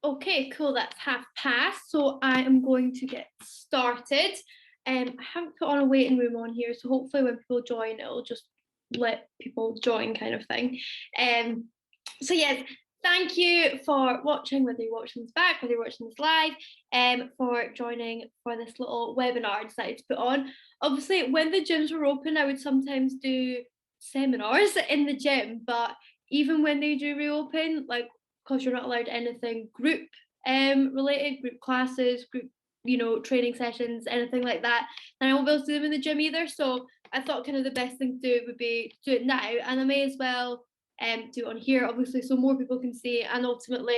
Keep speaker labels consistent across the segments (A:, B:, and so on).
A: Okay, cool. That's half past. So I am going to get started. I haven't put on a waiting room on here, so hopefully when people join, it'll just let people join kind of thing. Um, so yes, thank you for watching, whether you're watching this back, whether you're watching this live, for joining for this little webinar I decided to put on. Obviously, when the gyms were open, I would sometimes do seminars in the gym, but even when they do reopen, like because you're not allowed anything group related, group classes, group training sessions, anything like that, then I won't be able to do them in the gym either. So I thought kind of the best thing to do would be to do it now, and I may as well do it on here, obviously, so more people can see, and ultimately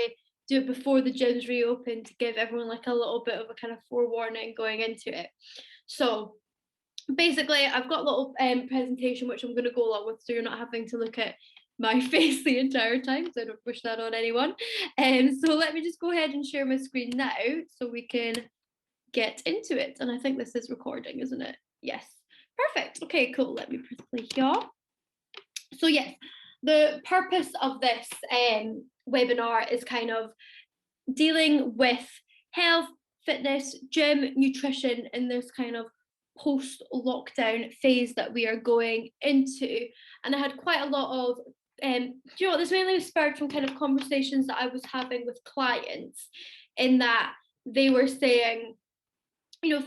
A: do it before the gyms reopen to give everyone like a little bit of a kind of forewarning going into it. So basically, I've got a little presentation which I'm going to go along with, so you're not having to look at my face the entire time, so I don't push that on anyone. So let me just go ahead and share my screen now so we can get into it. And I think this is recording, isn't it? Yes. Perfect. Okay, cool. Let me press play here. So yes, the purpose of this webinar is kind of dealing with health, fitness, gym, nutrition in this kind of post-lockdown phase that we are going into. And I had quite a lot of this mainly spurred from kind of conversations that I was having with clients, in that they were saying,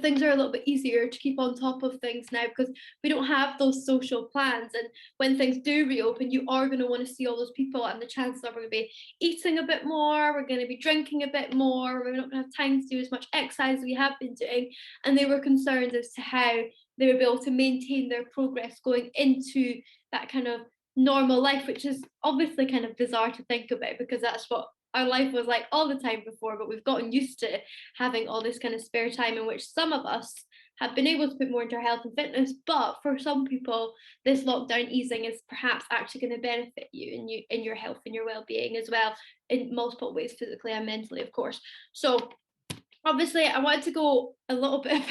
A: things are a little bit easier to keep on top of things now because we don't have those social plans. And when things do reopen, you are going to want to see all those people, and the chances are we're going to be eating a bit more, we're going to be drinking a bit more, we're not going to have time to do as much exercise as we have been doing. And they were concerned as to how they would be able to maintain their progress going into that kind of normal life, which is obviously kind of bizarre to think about because that's what our life was like all the time before, but we've gotten used to having all this kind of spare time in which some of us have been able to put more into our health and fitness. But for some people, this lockdown easing is perhaps actually going to benefit you in your health and your well-being as well, in multiple ways, physically and mentally, of course. So obviously I wanted to go a little bit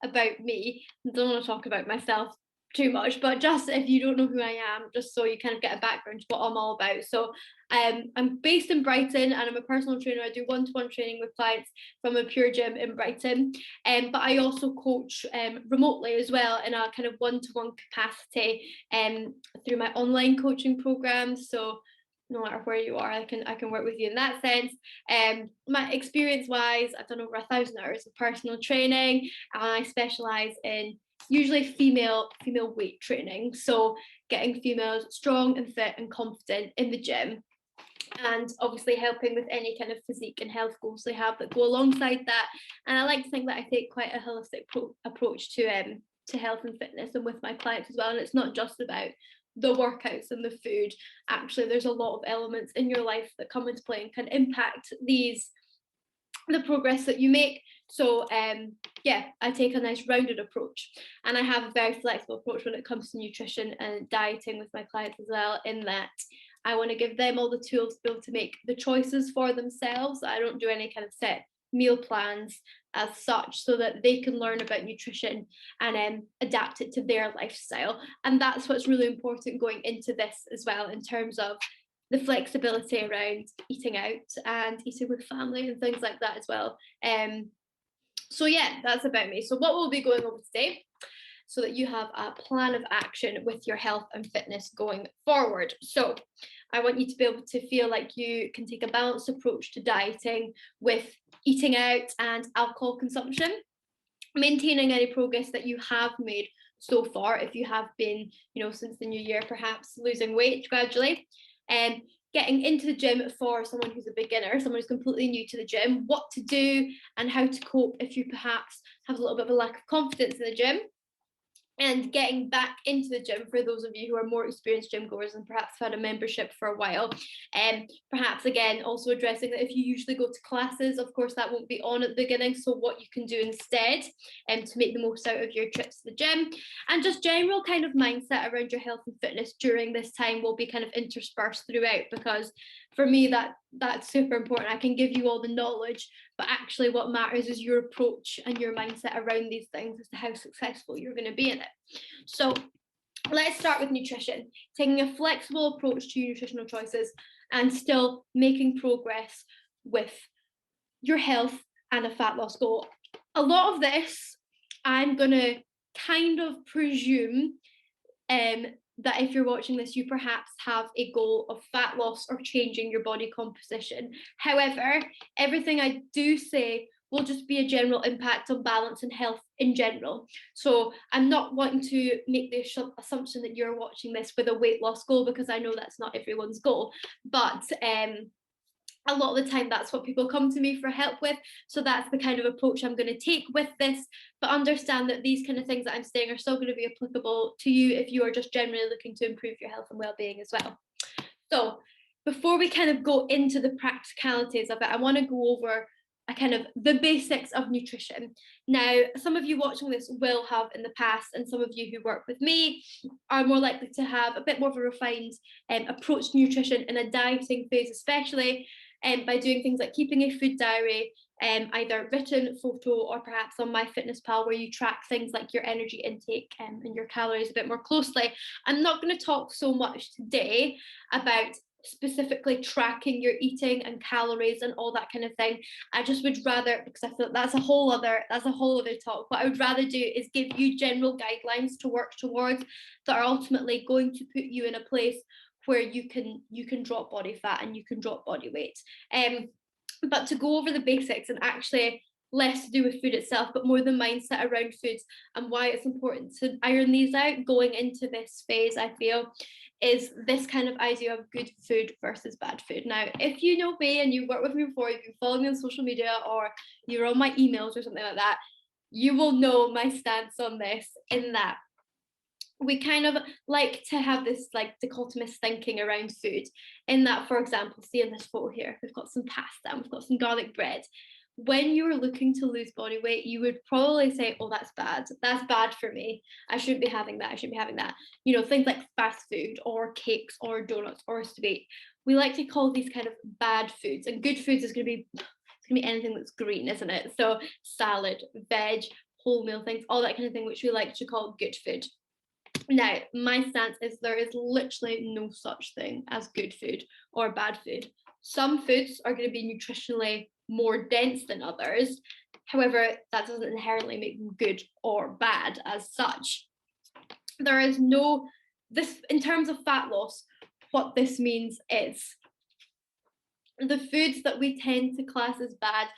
A: about me. I don't want to talk about myself too much, but just if you don't know who I am, just so you kind of get a background to what I'm all about. So I'm based in Brighton, and I'm a personal trainer. I do one-to-one training with clients from a pure gym in Brighton, but I also coach remotely as well in a kind of one-to-one capacity through my online coaching programs. So no matter where you are, I can work with you in that sense. My experience wise, I've done over 1,000 hours of personal training, and I specialize in usually female weight training, so getting females strong and fit and confident in the gym, and obviously helping with any kind of physique and health goals they have that go alongside that. And I like to think that I take quite a holistic approach to health and fitness and with my clients as well. And it's not just about the workouts and the food. Actually, there's a lot of elements in your life that come into play and can impact the progress that you make. So yeah, I take a nice rounded approach, and I have a very flexible approach when it comes to nutrition and dieting with my clients as well, in that I want to give them all the tools to be able to make the choices for themselves. I don't do any kind of set meal plans as such, so that they can learn about nutrition and adapt it to their lifestyle. And that's what's really important going into this as well, in terms of the flexibility around eating out and eating with family and things like that as well. So yeah, that's about me. So what we'll be going over today, so that you have a plan of action with your health and fitness going forward. So I want you to be able to feel like you can take a balanced approach to dieting with eating out and alcohol consumption, maintaining any progress that you have made so far, if you have been, since the new year, perhaps losing weight gradually, and getting into the gym for someone who's a beginner, someone who's completely new to the gym, what to do and how to cope if you perhaps have a little bit of a lack of confidence in the gym, and getting back into the gym for those of you who are more experienced gym goers and perhaps had a membership for a while. And perhaps again also addressing that if you usually go to classes, of course that won't be on at the beginning, so what you can do instead to make the most out of your trips to the gym. And just general kind of mindset around your health and fitness during this time will be kind of interspersed throughout, because for me that's super important. I can give you all the knowledge, but actually what matters is your approach and your mindset around these things as to how successful you're going to be in it. So let's start with nutrition, taking a flexible approach to your nutritional choices and still making progress with your health and a fat loss goal. A lot of this, I'm going to kind of presume that if you're watching this, you perhaps have a goal of fat loss or changing your body composition. However, everything I do say will just be a general impact on balance and health in general. So I'm not wanting to make the assumption that you're watching this with a weight loss goal, because I know that's not everyone's goal. But a lot of the time that's what people come to me for help with. So that's the kind of approach I'm going to take with this. But understand that these kind of things that I'm saying are still going to be applicable to you if you are just generally looking to improve your health and well-being as well. So before we kind of go into the practicalities of it, I want to go over a kind of the basics of nutrition. Now, some of you watching this will have in the past, and some of you who work with me are more likely to have a bit more of a refined approach to nutrition in a dieting phase, especially by doing things like keeping a food diary, either written, photo, or perhaps on MyFitnessPal, where you track things like your energy intake and your calories a bit more closely. I'm not going to talk so much today about specifically tracking your eating and calories and all that kind of thing. I just would rather, because I feel that's a whole other talk. What I would rather do is give you general guidelines to work towards that are ultimately going to put you in a place where you can drop body fat and you can drop body weight. But to go over the basics, and actually less to do with food itself, but more the mindset around foods and why it's important to iron these out going into this phase, I feel, is this kind of idea of good food versus bad food. Now, if you know me and you've worked with me before, you've been following me on social media, or you're on my emails or something like that, you will know my stance on this, in that we kind of like to have this like dichotomous thinking around food, in that, for example, see in this photo here, we've got some pasta and we've got some garlic bread. When you're looking to lose body weight, you would probably say, oh, that's bad for me, I shouldn't be having that. You know, things like fast food or cakes or donuts or sweet, we like to call these kind of bad foods, and good foods is going to be anything that's green, isn't it? So salad, veg, wholemeal things, all that kind of thing, which we like to call good food. Now, my stance is there is literally no such thing as good food or bad food. Some foods are going to be nutritionally more dense than others. However, that doesn't inherently make them good or bad as such. There is no, this, in terms of fat loss, what this means is the foods that we tend to class as bad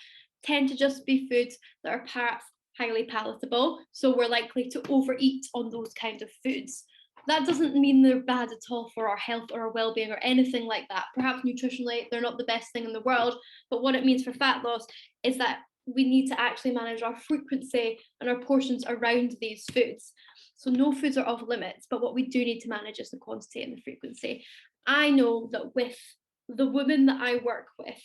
A: tend to just be foods that are perhaps highly palatable, so we're likely to overeat on those kinds of foods. That doesn't mean they're bad at all for our health or our well-being or anything like that. Perhaps nutritionally they're not the best thing in the world, but what it means for fat loss is that we need to actually manage our frequency and our portions around these foods. So no foods are off limits, but what we do need to manage is the quantity and the frequency. I know that with the women that I work with,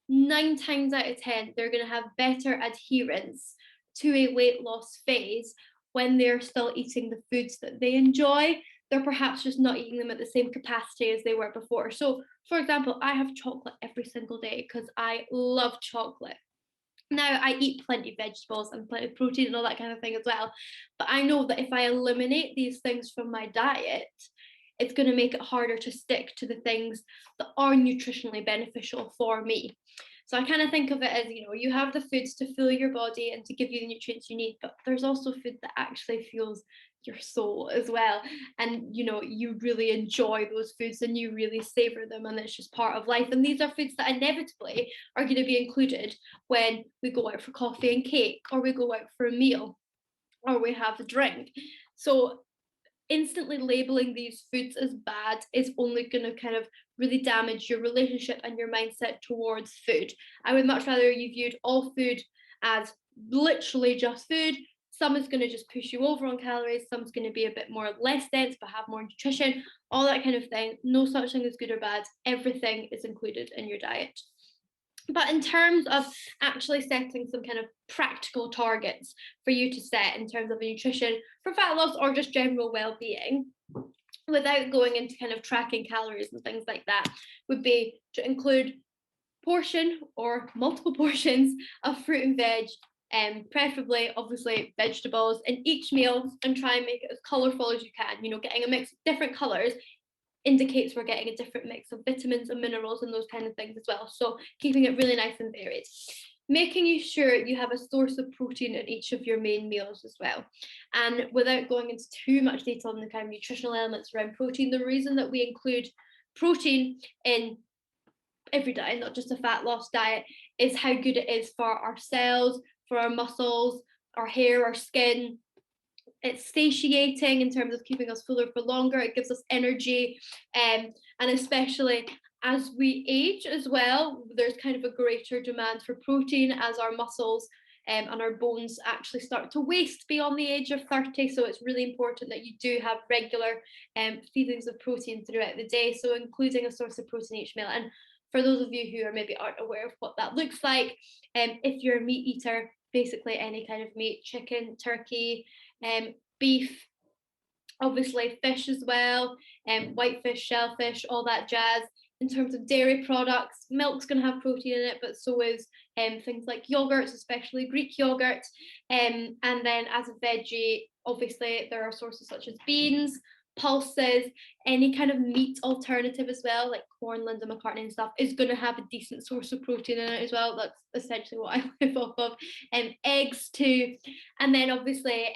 A: 9 times out of 10 they're going to have better adherence to a weight loss phase when they're still eating the foods that they enjoy. They're perhaps just not eating them at the same capacity as they were before. So, for example, I have chocolate every single day because I love chocolate. Now, I eat plenty of vegetables and plenty of protein and all that kind of thing as well. But I know that if I eliminate these things from my diet, it's going to make it harder to stick to the things that are nutritionally beneficial for me. So I kind of think of it as, you know, you have the foods to fuel your body and to give you the nutrients you need, but there's also food that actually fuels your soul as well. And, you know, you really enjoy those foods and you really savor them, and it's just part of life. And these are foods that inevitably are going to be included when we go out for coffee and cake, or we go out for a meal, or we have a drink. So instantly labeling these foods as bad is only going to kind of really damage your relationship and your mindset towards food. I would much rather you viewed all food as literally just food. Some is going to just push you over on calories, some's going to be a bit more less dense but have more nutrition, all that kind of thing. No such thing as good or bad. Everything is included in your diet. But in terms of actually setting some kind of practical targets for you to set in terms of nutrition for fat loss or just general well-being, without going into kind of tracking calories and things like that, would be to include portion or multiple portions of fruit and veg, and preferably obviously vegetables in each meal, and try and make it as colourful as you can. You know, getting a mix of different colours indicates we're getting a different mix of vitamins and minerals and those kind of things as well. So keeping it really nice and varied. making sure you have a source of protein in each of your main meals as well. And without going into too much detail on the kind of nutritional elements around protein, the reason that we include protein in every diet, not just a fat loss diet, is how good it is for our cells, for our muscles, our hair, our skin. It's satiating in terms of keeping us fuller for longer. It gives us energy, and especially as we age as well, there's kind of a greater demand for protein as our muscles and our bones actually start to waste beyond the age of 30. So it's really important that you do have regular feedings of protein throughout the day, so including a source of protein each meal. And for those of you who are maybe aren't aware of what that looks like, if you're a meat eater, basically any kind of meat, chicken, turkey, beef, obviously fish as well, whitefish, shellfish, all that jazz. In terms of dairy products, milk's going to have protein in it, but so is things like yogurts, especially Greek yogurt. And then as a veggie, obviously there are sources such as beans, pulses, any kind of meat alternative as well, like corn, Linda McCartney and stuff, is going to have a decent source of protein in it as well. That's essentially what I live off of. Eggs too. And then obviously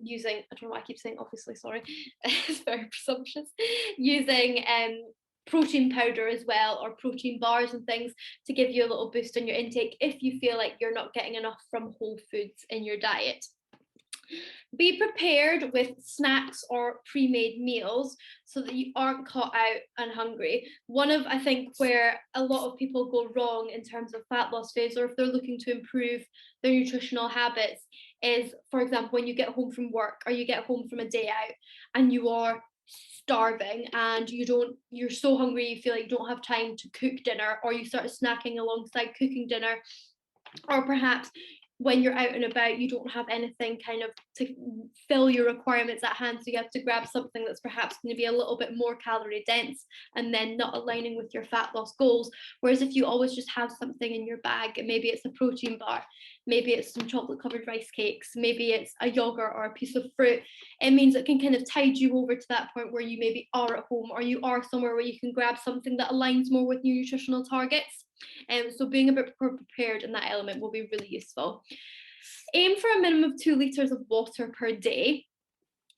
A: using, I don't know why I keep saying obviously, sorry, it's very presumptuous, using protein powder as well, or protein bars and things to give you a little boost in your intake if you feel like you're not getting enough from whole foods in your diet. Be prepared with snacks or pre-made meals so that you aren't caught out and hungry. One of, I think, where a lot of people go wrong in terms of fat loss phase, or if they're looking to improve their nutritional habits, is, for example, when you get home from work or you get home from a day out and you are starving and you're so hungry you feel like you don't have time to cook dinner, or you start snacking alongside cooking dinner, or perhaps when you're out and about you don't have anything kind of to fill your requirements at hand, so you have to grab something that's perhaps going to be a little bit more calorie dense and then not aligning with your fat loss goals. Whereas if you always just have something in your bag, maybe it's a protein bar, maybe it's some chocolate covered rice cakes, maybe it's a yogurt or a piece of fruit, it means it can kind of tide you over to that point where you maybe are at home or you are somewhere where you can grab something that aligns more with your nutritional targets. So being a bit more prepared in that element will be really useful. Aim for a minimum of 2 litres of water per day.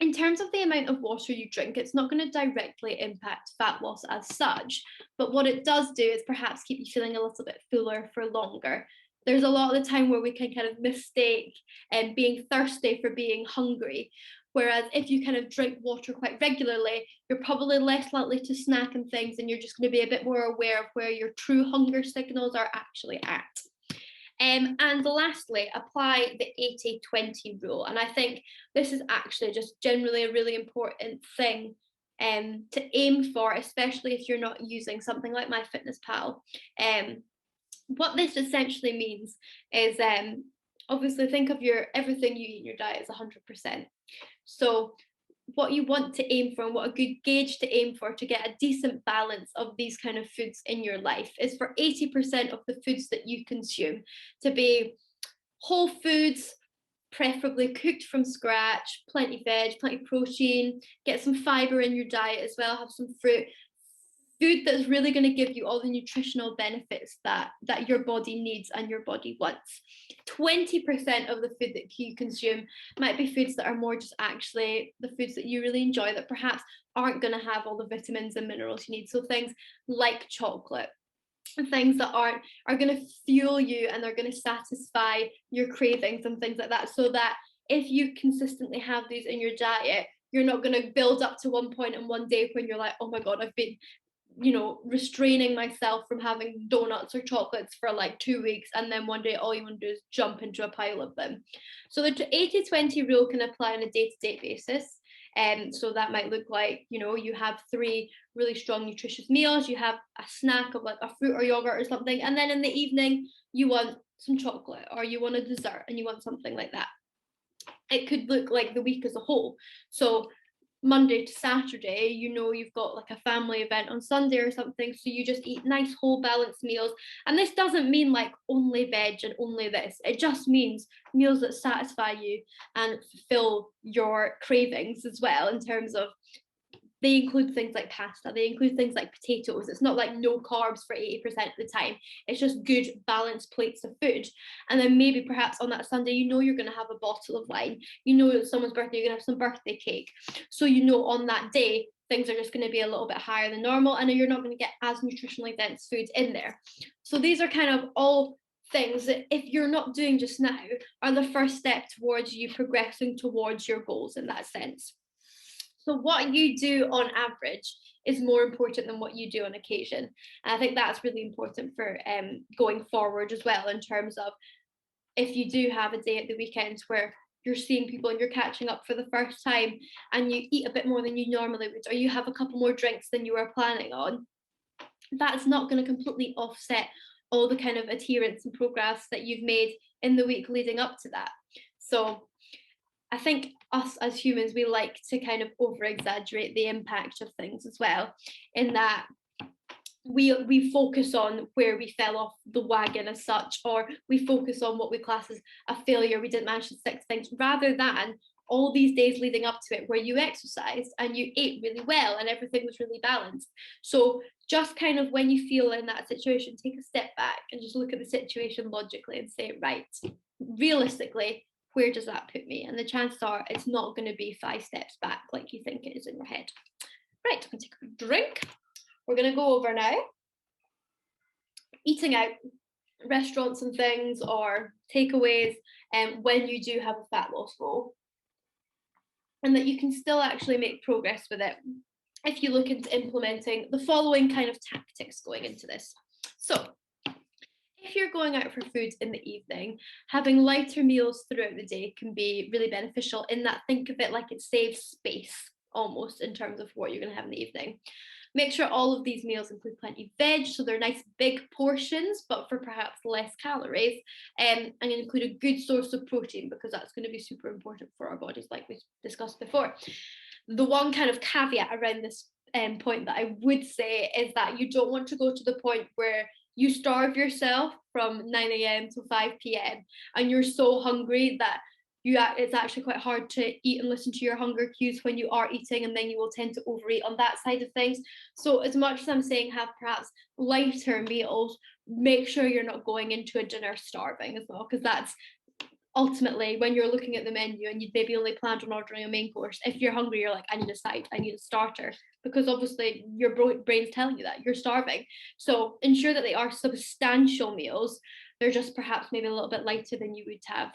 A: In terms of the amount of water you drink, it's not going to directly impact fat loss as such, but what it does do is perhaps keep you feeling a little bit fuller for longer. There's a lot of the time where we can kind of mistake being thirsty for being hungry. Whereas if you kind of drink water quite regularly, you're probably less likely to snack and things, and you're just going to be a bit more aware of where your true hunger signals are actually at. And lastly, apply the 80-20 rule. And I think this is actually just generally a really important thing to aim for, especially if you're not using something like MyFitnessPal. What this essentially means is obviously think of everything you eat in your diet as 100%. So what you want to aim for and what a good gauge to aim for to get a decent balance of these kind of foods in your life is for 80% of the foods that you consume to be whole foods, preferably cooked from scratch, plenty veg, plenty protein, get some fiber in your diet as well, have some fruit. Food that's really going to give you all the nutritional benefits that your body needs and your body wants. 20% of the food that you consume might be foods that are more just actually the foods that you really enjoy, that perhaps aren't going to have all the vitamins and minerals you need. So things like chocolate, things that are going to fuel you and are going to satisfy your cravings and things like that, so that if you consistently have these in your diet, you're not going to build up to one point in one day when you're like, oh my God, I've been restraining myself from having donuts or chocolates for like 2 weeks, and then one day all you want to do is jump into a pile of them. So the 80-20 rule can apply on a day-to-day basis. So that might look like, you have 3 really strong nutritious meals, you have a snack of like a fruit or yogurt or something, and then in the evening you want some chocolate or you want a dessert and you want something like that. It could look like the week as a whole. So Monday to Saturday, you've got like a family event on Sunday or something, so you just eat nice whole balanced meals. And this doesn't mean like only veg and only this, it just means meals that satisfy you and fulfill your cravings as well, in terms of they include things like pasta, they include things like potatoes. It's not like no carbs for 80% of the time. It's just good, balanced plates of food. And then maybe perhaps on that Sunday, you know you're going to have a bottle of wine. You know it's someone's birthday, you're going to have some birthday cake. So you know on that day, things are just going to be a little bit higher than normal, and you're not going to get as nutritionally dense food in there. So these are kind of all things that, if you're not doing just now, are the first step towards you progressing towards your goals in that sense. So what you do on average is more important than what you do on occasion. And I think that's really important for going forward as well, in terms of if you do have a day at the weekend where you're seeing people and you're catching up for the first time, and you eat a bit more than you normally would, or you have a couple more drinks than you were planning on, that's not going to completely offset all the kind of adherence and progress that you've made in the week leading up to that. So I think us as humans, we like to kind of over exaggerate the impact of things as well, in that we focus on where we fell off the wagon as such, or we focus on what we class as a failure, we didn't manage to stick to things, rather than all these days leading up to it where you exercised and you ate really well and everything was really balanced. So just kind of when you feel in that situation, take a step back and just look at the situation logically and say, right, realistically, where does that put me? And the chances are it's not going to be 5 steps back like you think it is in your head. Right, I'm going to take a drink. We're going to go over now eating out, restaurants and things, or takeaways, when you do have a fat loss goal, and that you can still actually make progress with it if you look into implementing the following kind of tactics going into this. So if you're going out for food in the evening, having lighter meals throughout the day can be really beneficial, in that think of it like it saves space almost in terms of what you're going to have in the evening. Make sure all of these meals include plenty of veg, so they're nice big portions, but for perhaps less calories, and include a good source of protein, because that's going to be super important for our bodies, like we discussed before. The one kind of caveat around this point that I would say is that you don't want to go to the point where you starve yourself from 9 a.m. to 5 p.m. and you're so hungry that it's actually quite hard to eat and listen to your hunger cues when you are eating, and then you will tend to overeat on that side of things. So as much as I'm saying have perhaps lighter meals, make sure you're not going into a dinner starving as well, because that's ultimately when you're looking at the menu and you'd maybe only planned on ordering a main course. If you're hungry, you're like, I need a side, I need a starter, because obviously your brain's telling you that you're starving. So ensure that they are substantial meals. They're just perhaps maybe a little bit lighter than you would have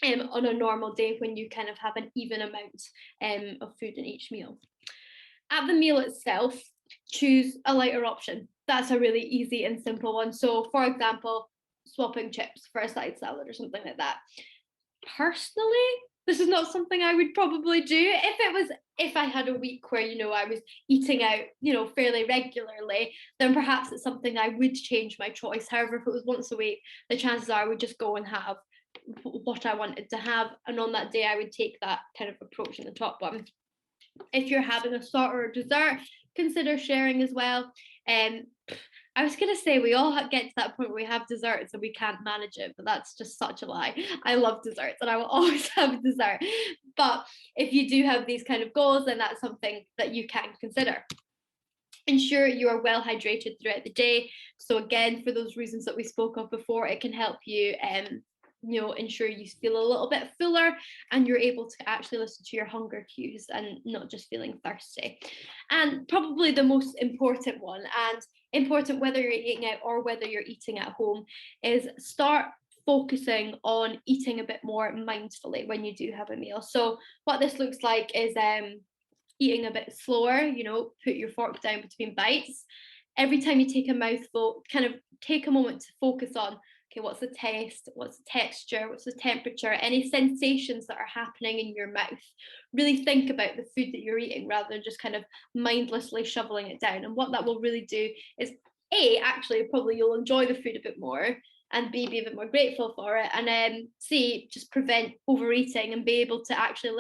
A: on a normal day when you kind of have an even amount of food in each meal. At the meal itself, choose a lighter option. That's a really easy and simple one. So for example, swapping chips for a side salad or something like that. Personally, this is not something I would probably do. If I had a week where, I was eating out, fairly regularly, then perhaps it's something I would change my choice. However, if it was once a week, the chances are I would just go and have what I wanted to have, and on that day I would take that kind of approach in the top one. If you're having a starter or dessert, consider sharing as well. I was going to say we all get to that point where we have desserts and we can't manage it, but that's just such a lie. I love desserts and I will always have dessert. But if you do have these kind of goals, then that's something that you can consider. Ensure you are well hydrated throughout the day. So again, for those reasons that we spoke of before, it can help you ensure you feel a little bit fuller and you're able to actually listen to your hunger cues and not just feeling thirsty. And probably the most important one, and important whether you're eating out or whether you're eating at home, is start focusing on eating a bit more mindfully when you do have a meal. So what this looks like is eating a bit slower, put your fork down between bites. Every time you take a mouthful, kind of take a moment to focus on, okay, what's the taste, what's the texture, what's the temperature, any sensations that are happening in your mouth. Really think about the food that you're eating rather than just kind of mindlessly shoveling it down. And what that will really do is, A, actually probably you'll enjoy the food a bit more, and B, be a bit more grateful for it, and then C, just prevent overeating and be able to actually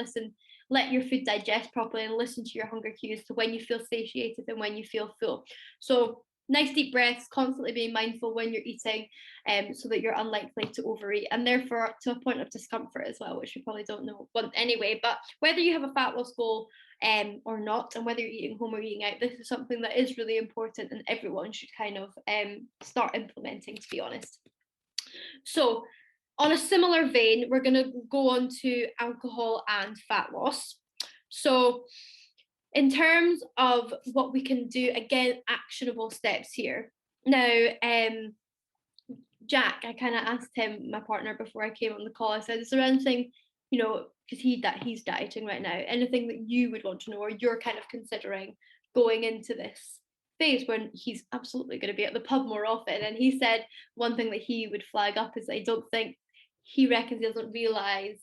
A: let your food digest properly and listen to your hunger cues to when you feel satiated and when you feel full. So nice deep breaths, constantly being mindful when you're eating, so that you're unlikely to overeat, and therefore to a point of discomfort as well, which we probably don't know want anyway. But whether you have a fat loss goal or not, and whether you're eating home or eating out, this is something that is really important and everyone should kind of start implementing, to be honest. So on a similar vein, we're going to go on to alcohol and fat loss. So in terms of what we can do, again, actionable steps here. Now, Jack, I kind of asked him, my partner, before I came on the call, I said, is there anything, because he's dieting right now, anything that you would want to know or you're kind of considering going into this phase when he's absolutely going to be at the pub more often? And he said one thing that he would flag up is that I don't think he reckons he doesn't realize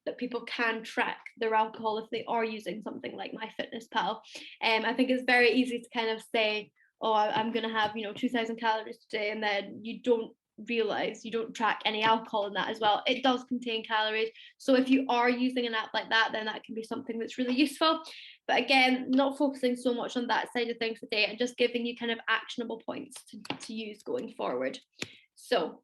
A: that people can track their alcohol if they are using something like MyFitnessPal. I think it's very easy to kind of say, oh, I'm going to have 2,000 calories today, and then you don't realize, you don't track any alcohol in that as well. It does contain calories, so if you are using an app like that, then that can be something that's really useful. But again, not focusing so much on that side of things today, and just giving you kind of actionable points to use going forward. So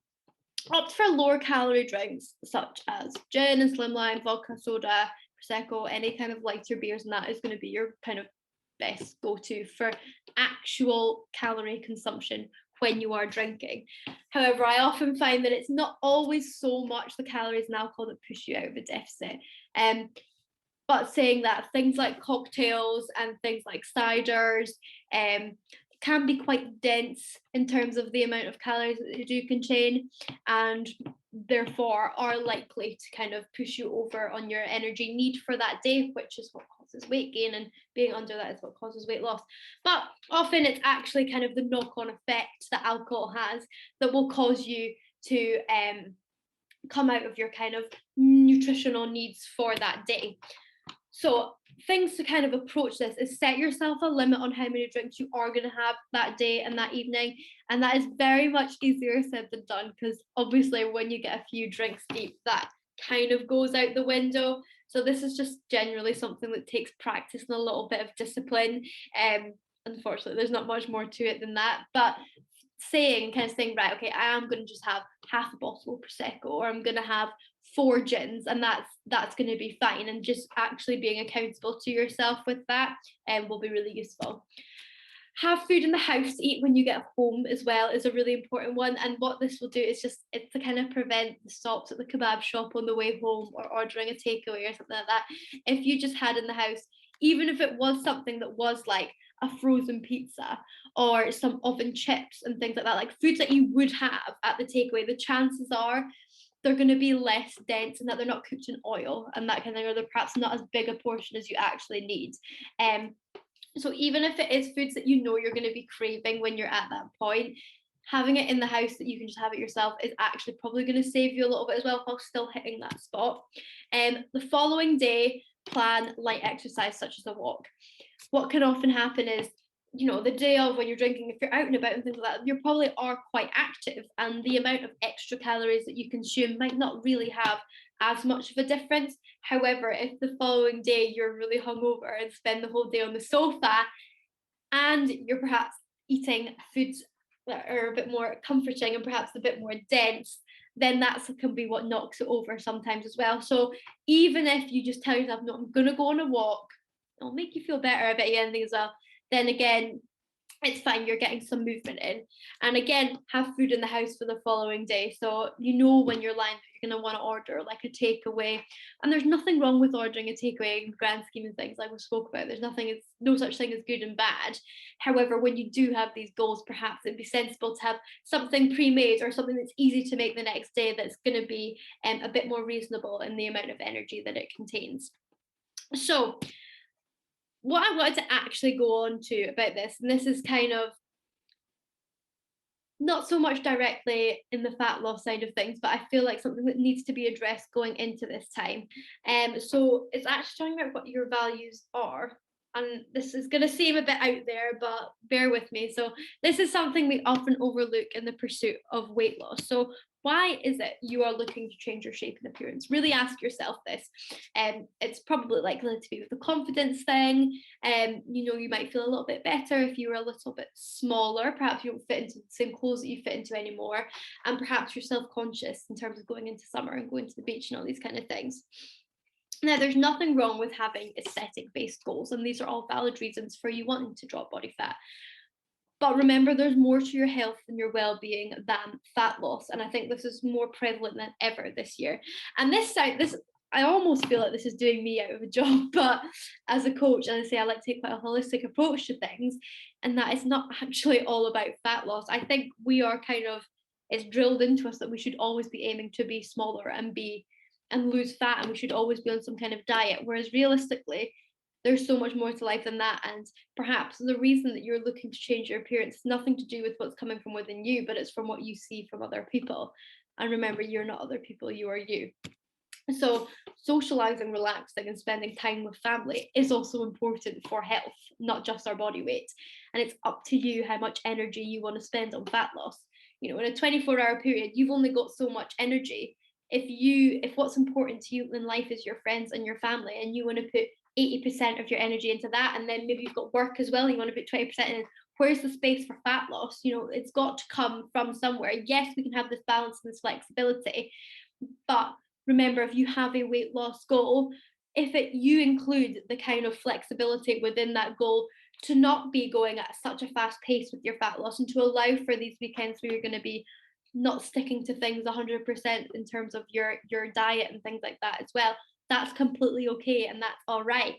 A: opt for lower calorie drinks such as gin and slimline, vodka, soda, prosecco, any kind of lighter beers, and that is going to be your kind of best go-to for actual calorie consumption when you are drinking. However, I often find that it's not always so much the calories and alcohol that push you out of a deficit. But saying that, things like cocktails and things like ciders can be quite dense in terms of the amount of calories that they do contain, and therefore are likely to kind of push you over on your energy need for that day, which is what causes weight gain, and being under that is what causes weight loss. But often it's actually kind of the knock-on effect that alcohol has that will cause you to come out of your kind of nutritional needs for that day. So things to kind of approach this is set yourself a limit on how many drinks you are going to have that day and that evening. And that is very much easier said than done, because obviously when you get a few drinks deep, that kind of goes out the window. So this is just generally something that takes practice and a little bit of discipline. Unfortunately, there's not much more to it than that. But saying, right, okay, I am going to just have half a bottle of Prosecco, or I'm going to have 4 gins, and that's going to be fine, and just actually being accountable to yourself with that will be really useful. Have food in the house to eat when you get home as well is a really important one, and what this will do is it's to kind of prevent the stops at the kebab shop on the way home, or ordering a takeaway or something like that. If you just had in the house, even if it was something that was like a frozen pizza or some oven chips and things like that, like foods that you would have at the takeaway, the chances are they're going to be less dense and that they're not cooked in oil and that kind of thing, or they're perhaps not as big a portion as you actually need. So even if it is foods that you're going to be craving when you're at that point, having it in the house that you can just have it yourself is actually probably going to save you a little bit as well, while still hitting that spot. The following day, plan light exercise such as a walk. What can often happen is, the day of when you're drinking, if you're out and about and things like that, you probably are quite active, and the amount of extra calories that you consume might not really have as much of a difference. However, if the following day you're really hungover and spend the whole day on the sofa, and you're perhaps eating foods that are a bit more comforting and perhaps a bit more dense, then that can be what knocks it over sometimes as well. So even if you just tell yourself, no, I'm going to go on a walk, it'll make you feel better about your ending as well, then again, it's fine, you're getting some movement in. And again, have food in the house for the following day, so when you're lying there, you're going to want to order like a takeaway. And there's nothing wrong with ordering a takeaway in the grand scheme of things, like we spoke about. There's no such thing as good and bad. However, when you do have these goals, perhaps it'd be sensible to have something pre-made or something that's easy to make the next day, that's going to be a bit more reasonable in the amount of energy that it contains. So what I wanted to actually go on to about this, and this is kind of not so much directly in the fat loss side of things, but I feel like something that needs to be addressed going into this time. So it's actually talking about what your values are. and this is going to seem a bit out there, but bear with me. So, this is something we often overlook in the pursuit of weight loss. So, why is it you are looking to change your shape and appearance? Really ask yourself this. It's probably likely to be with the confidence thing. You might feel a little bit better if you were a little bit smaller. Perhaps you don't fit into the same clothes that you fit into anymore. And perhaps you're self conscious in terms of going into summer and going to the beach and all these kind of things. Now, there's nothing wrong with having aesthetic based goals, and these are all valid reasons for you wanting to drop body fat. But remember, there's more to your health and your well being than fat loss. And I think this is more prevalent than ever this year. And I almost feel like this is doing me out of a job, but as a coach, and I say I like to take quite a holistic approach to things, and that it's not actually all about fat loss. I think we are it's drilled into us that we should always be aiming to be smaller and lose fat, and we should always be on some kind of diet. Whereas realistically, there's so much more to life than that. And perhaps the reason that you're looking to change your appearance is nothing to do with what's coming from within you, but it's from what you see from other people. And remember, you're not other people, you are you. So, socializing, relaxing, and spending time with family is also important for health, not just our body weight. And it's up to you how much energy you want to spend on fat loss. In a 24-hour period, you've only got so much energy. If what's important to you in life is your friends and your family, and you want to put 80% of your energy into that, and then maybe you've got work as well, and you want to put 20% in, where's the space for fat loss? It's got to come from somewhere. Yes, we can have this balance and this flexibility, but remember, if you have a weight loss goal, you include the kind of flexibility within that goal to not be going at such a fast pace with your fat loss, and to allow for these weekends where you're going to be not sticking to things 100% in terms of your diet and things like that as well, that's completely okay, and that's all right.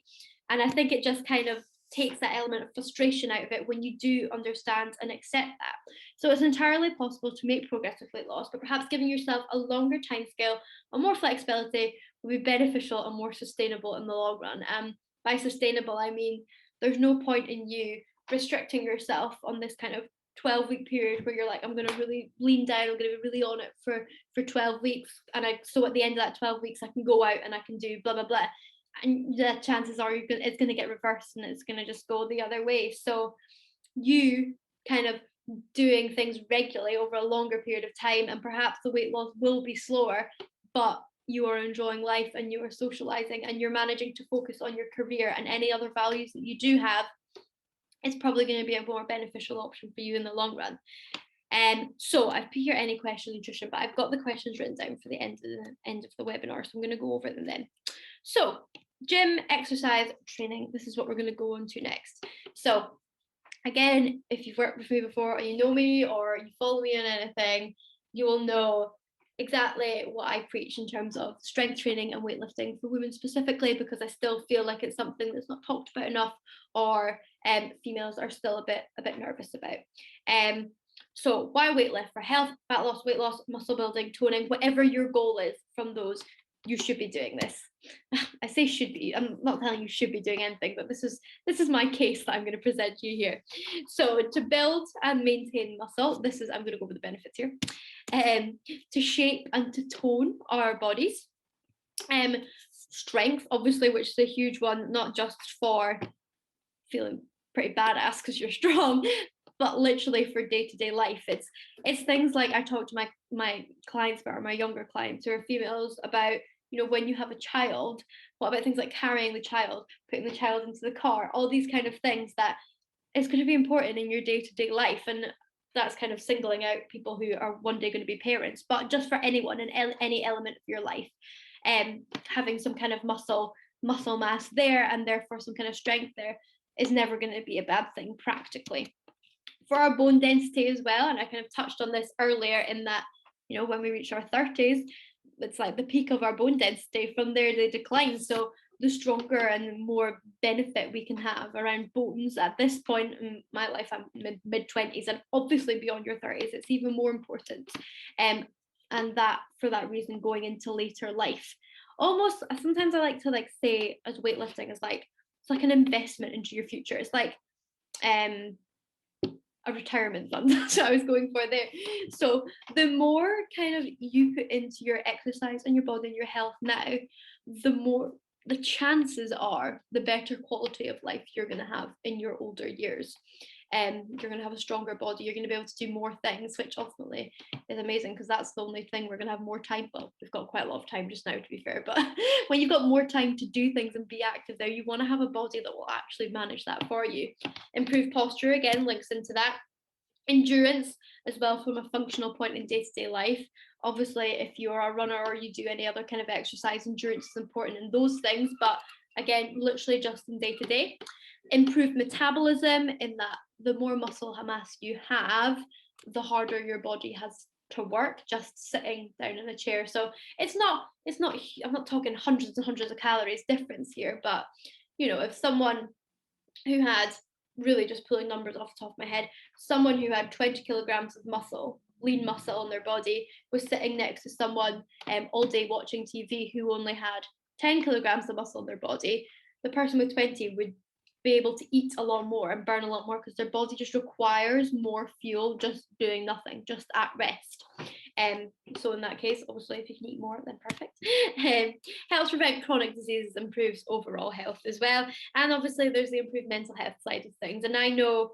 A: And I think it just kind of takes that element of frustration out of it when you do understand and accept that. So it's entirely possible to make progress with weight loss, but perhaps giving yourself a longer time scale and more flexibility will be beneficial and more sustainable in the long run. By sustainable, I mean there's no point in you restricting yourself on this kind of 12-week period where you're like, I'm going to really lean down, I'm going to be really on it for 12 weeks, and so at the end of that 12 weeks I can go out and I can do blah blah blah, and the chances are it's going to get reversed and it's going to just go the other way. So you kind of doing things regularly over a longer period of time, and perhaps the weight loss will be slower, but you are enjoying life and you are socializing and you're managing to focus on your career and any other values that you do have, it's probably going to be a more beneficial option for you in the long run. So I've put here any question nutrition, but I've got the questions written down for the end of the webinar, so I'm going to go over them then. So gym, exercise, training, this is what we're going to go on to next. So again, if you've worked with me before, or you know me, or you follow me on anything, you will know exactly what I preach in terms of strength training and weightlifting for women specifically, because I still feel like it's something that's not talked about enough, or females are still a bit nervous about. So why weightlift? For health, fat loss, weight loss, muscle building, toning, whatever your goal is from those, you should be doing this. I say should be, I'm not telling you should be doing anything, but this is my case that I'm going to present to you here. So to build and maintain muscle, I'm going to go over the benefits here. To shape and to tone our bodies. Strength, obviously, which is a huge one, not just for feeling pretty badass because you're strong, but literally for day-to-day life. It's things like I talk to my clients about, or my younger clients who are females, about, when you have a child, what about things like carrying the child, putting the child into the car, all these kind of things that is going to be important in your day-to-day life. And that's kind of singling out people who are one day going to be parents, but just for anyone in any element of your life, having some kind of muscle mass there, and therefore some kind of strength there, is never going to be a bad thing practically. For our bone density as well, and I kind of touched on this earlier, in that, when we reach our 30s, it's like the peak of our bone density. From there they decline. So the stronger and more benefit we can have around bones at this point in my life, I'm mid-20s, and obviously beyond your 30s, it's even more important. And that, for that reason, going into later life, almost sometimes I like to say as weightlifting is it's like an investment into your future. It's like a retirement fund. That's what I was going for there. So the more kind of you put into your exercise and your body and your health now, the more the chances are the better quality of life you're going to have in your older years. You're going to have a stronger body, you're going to be able to do more things, which ultimately is amazing, because that's the only thing we're going to have more time. Well, we've got quite a lot of time just now, to be fair, but when you've got more time to do things and be active there, you want to have a body that will actually manage that for you. Improve posture, again, links into that. Endurance as well, from a functional point in day-to-day life. Obviously, if you're a runner or you do any other kind of exercise, endurance is important in those things, but again, literally just in day-to-day. Improve metabolism, in that the more muscle mass you have, the harder your body has to work just sitting down in a chair. So it's not I'm not talking hundreds and hundreds of calories difference here, but if someone who had, really just pulling numbers off the top of my head, someone who had 20 kilograms of muscle, lean muscle on their body, was sitting next to someone all day watching TV who only had 10 kilograms of muscle on their body, the person with 20 would be able to eat a lot more and burn a lot more, because their body just requires more fuel just doing nothing, just at rest. So in that case, obviously, if you can eat more, then perfect. Helps prevent chronic diseases, improves overall health as well. And obviously, there's the improved mental health side of things. And I know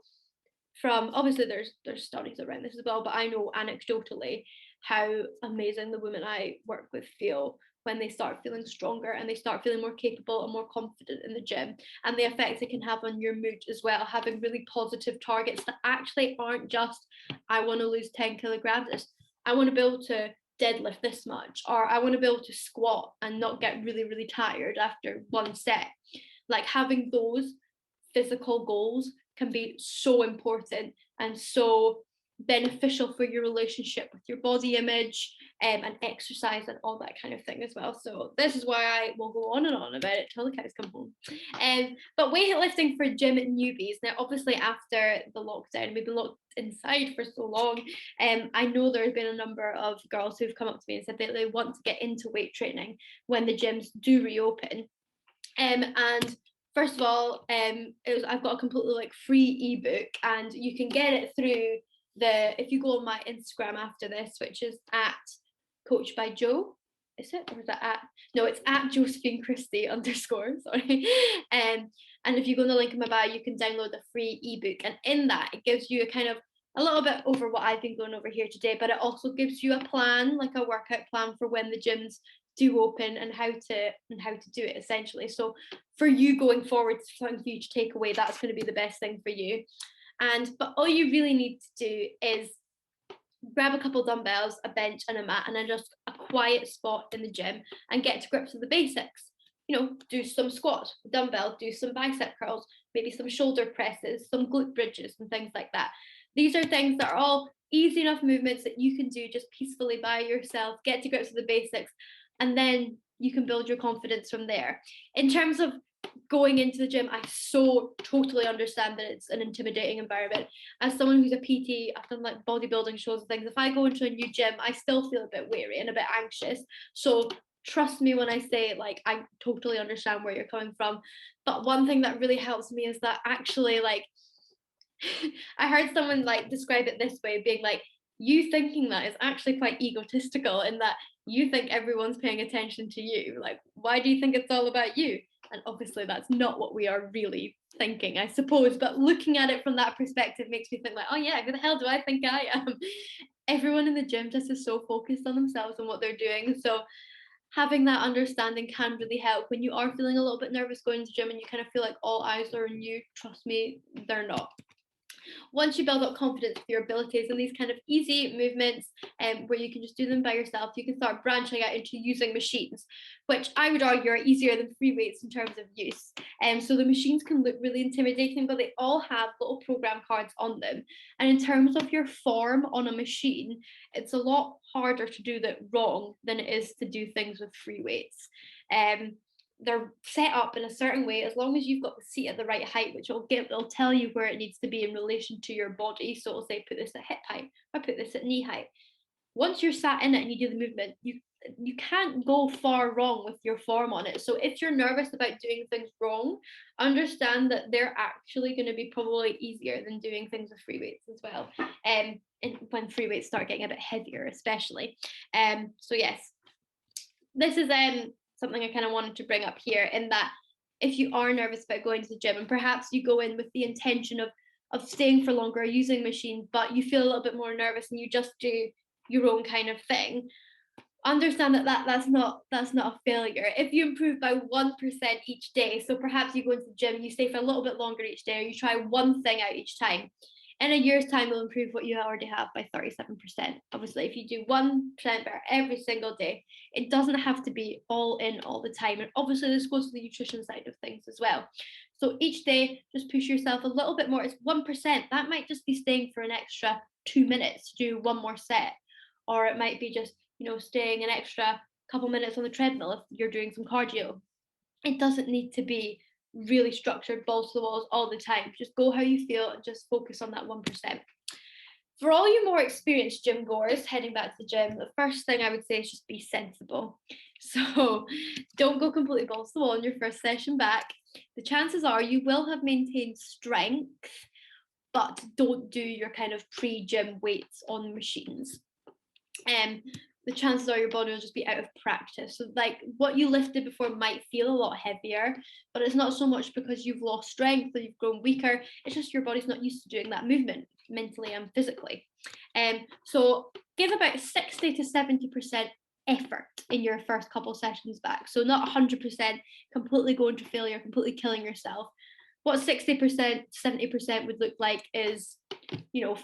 A: from, obviously, there's studies around this as well, but I know anecdotally how amazing the women I work with feel when they start feeling stronger and they start feeling more capable and more confident in the gym, and the effects it can have on your mood as well. Having really positive targets that actually aren't just, I want to lose 10 kilograms, it's, I want to be able to deadlift this much, or I want to be able to squat and not get really, really tired after one set. Like, having those physical goals can be so important and so beneficial for your relationship with your body image, and exercise and all that kind of thing as well. So this is why I will go on and on about it till the cows come home. But weightlifting for gym newbies. Now, obviously, after the lockdown, we've been locked inside for so long. I know there's been a number of girls who've come up to me and said that they want to get into weight training when the gyms do reopen. And first of all, I've got a completely free ebook, and you can get it through if you go on my Instagram after this, which is at Coach by Joe. Is it? Or is that at? No, it's at Josephine Christie _ sorry. And if you go on the link in my bio, you can download a free ebook, and in that it gives you a little bit over what I've been going over here today, but it also gives you a plan, like a workout plan for when the gyms do open, and how to do it, essentially. So for you going forward, something for you to take away, that's going to be the best thing for you. But all you really need to do is grab a couple dumbbells, a bench and a mat, and then just a quiet spot in the gym and get to grips with the basics. Do some squats, dumbbell, do some bicep curls, maybe some shoulder presses, some glute bridges and things like that. These are things that are all easy enough movements that you can do just peacefully by yourself, get to grips with the basics, and then you can build your confidence from there. In terms of going into the gym, I so totally understand that it's an intimidating environment. As someone who's a PT, I've done bodybuilding shows and things. If I go into a new gym, I still feel a bit wary and a bit anxious. So trust me when I say, I totally understand where you're coming from. But one thing that really helps me is that actually, I heard someone describe it this way, being you thinking that is actually quite egotistical, in that you think everyone's paying attention to you. Why do you think it's all about you? And obviously that's not what we are really thinking, I suppose, but looking at it from that perspective makes me think oh yeah, who the hell do I think I am? Everyone in the gym just is so focused on themselves and what they're doing. So having that understanding can really help when you are feeling a little bit nervous going to the gym and you kind of feel like all eyes are on you. Trust me, they're not. Once you build up confidence with your abilities and these kind of easy movements, where you can just do them by yourself, you can start branching out into using machines, which I would argue are easier than free weights in terms of use. So the machines can look really intimidating, but they all have little program cards on them. And in terms of your form on a machine, it's a lot harder to do that wrong than it is to do things with free weights. They're set up in a certain way. As long as you've got the seat at the right height, which it'll tell you where it needs to be in relation to your body. So it'll say put this at hip height or put this at knee height. Once you're sat in it and you do the movement, you can't go far wrong with your form on it. So if you're nervous about doing things wrong, understand that they're actually going to be probably easier than doing things with free weights as well. And when free weights start getting a bit heavier, especially. So yes, this is something I kind of wanted to bring up here, in that if you are nervous about going to the gym, and perhaps you go in with the intention of staying for longer, using machines, but you feel a little bit more nervous and you just do your own kind of thing, understand that's not a failure. If you improve by 1% each day, so perhaps you go into the gym, you stay for a little bit longer each day, or you try one thing out each time, in a year's time you'll improve what you already have by 37%. Obviously, if you do 1% better every single day, it doesn't have to be all in all the time. And obviously this goes to the nutrition side of things as well. So each day, just push yourself a little bit more. It's 1%. That might just be staying for an extra 2 minutes to do one more set, or it might be just, staying an extra couple minutes on the treadmill if you're doing some cardio. It doesn't need to be really structured, balls to the walls all the time. Just go how you feel and just focus on that 1%. For all you more experienced gym goers heading back to the gym, the first thing I would say is just be sensible. So don't go completely balls to the wall in your first session back. The chances are you will have maintained strength, but don't do your kind of pre-gym weights on machines. The chances are your body will just be out of practice. So like what you lifted before might feel a lot heavier, but it's not so much because you've lost strength or you've grown weaker. It's just your body's not used to doing that movement mentally and physically. So give about 60 to 70% effort in your first couple sessions back. So not 100% completely going to failure, completely killing yourself. What 60%, 70% would look like is,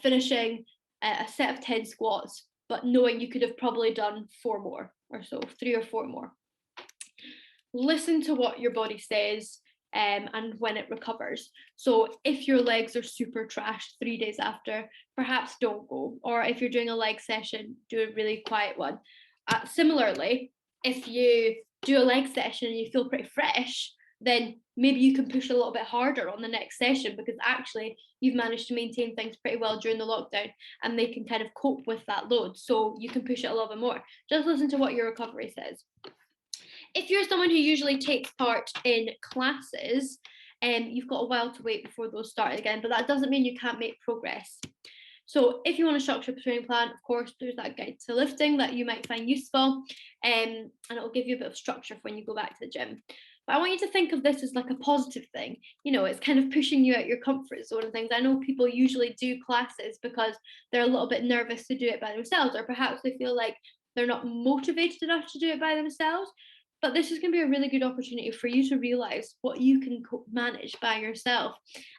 A: finishing a set of 10 squats, but knowing you could have probably done 4 more or so, 3 or 4 more. Listen to what your body says and when it recovers. So if your legs are super trashed 3 days after, perhaps don't go. Or if you're doing a leg session, do a really quiet one. Similarly, if you do a leg session and you feel pretty fresh, then maybe you can push a little bit harder on the next session, because actually you've managed to maintain things pretty well during the lockdown and they can kind of cope with that load. So you can push it a little bit more. Just listen to what your recovery says. If you're someone who usually takes part in classes, you've got a while to wait before those start again, but that doesn't mean you can't make progress. So if you want to structure a training plan, of course, there's that guide to lifting that you might find useful, and it'll give you a bit of structure for when you go back to the gym. But I want you to think of this as like a positive thing. It's kind of pushing you out your comfort zone and things. I know people usually do classes because they're a little bit nervous to do it by themselves, or perhaps they feel like they're not motivated enough to do it by themselves. But this is going to be a really good opportunity for you to realize what you can manage by yourself.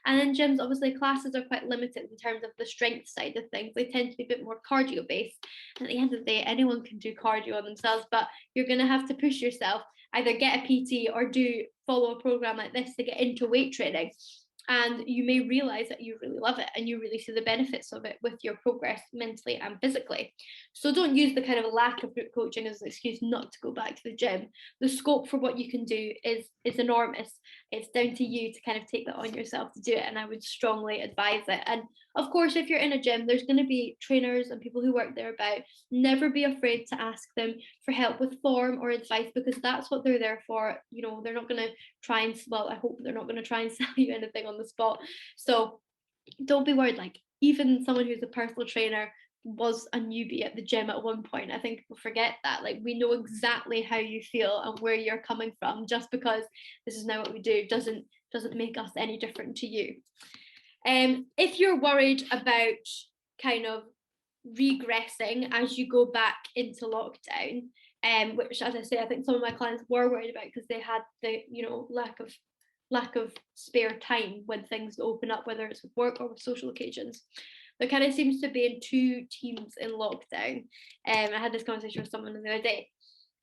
A: And in gyms, obviously, classes are quite limited in terms of the strength side of things. They tend to be a bit more cardio based. And at the end of the day, anyone can do cardio on themselves, but you're going to have to push yourself, either get a PT or follow a program like this to get into weight training. And you may realize that you really love it and you really see the benefits of it with your progress mentally and physically. So don't use the kind of lack of group coaching as an excuse not to go back to the gym. The scope for what you can do is enormous. It's down to you to kind of take that on yourself to do it, and I would strongly advise it. And of course, if you're in a gym, there's going to be trainers and people who work there about. Never be afraid to ask them for help with form or advice, because that's what they're there for. They're not going to try and, well, I hope they're not going to try and sell you anything on the spot. So don't be worried. Like, even someone who's a personal trainer was a newbie at the gym at one point. I think people forget that. Like, we know exactly how you feel and where you're coming from. Just because this is now what we do doesn't make us any different to you. If you're worried about kind of regressing as you go back into lockdown, which, as I say, I think some of my clients were worried about because they had the lack of spare time when things open up, whether it's with work or with social occasions. There kind of seems to be in 2 teams in lockdown. I had this conversation with someone the other day.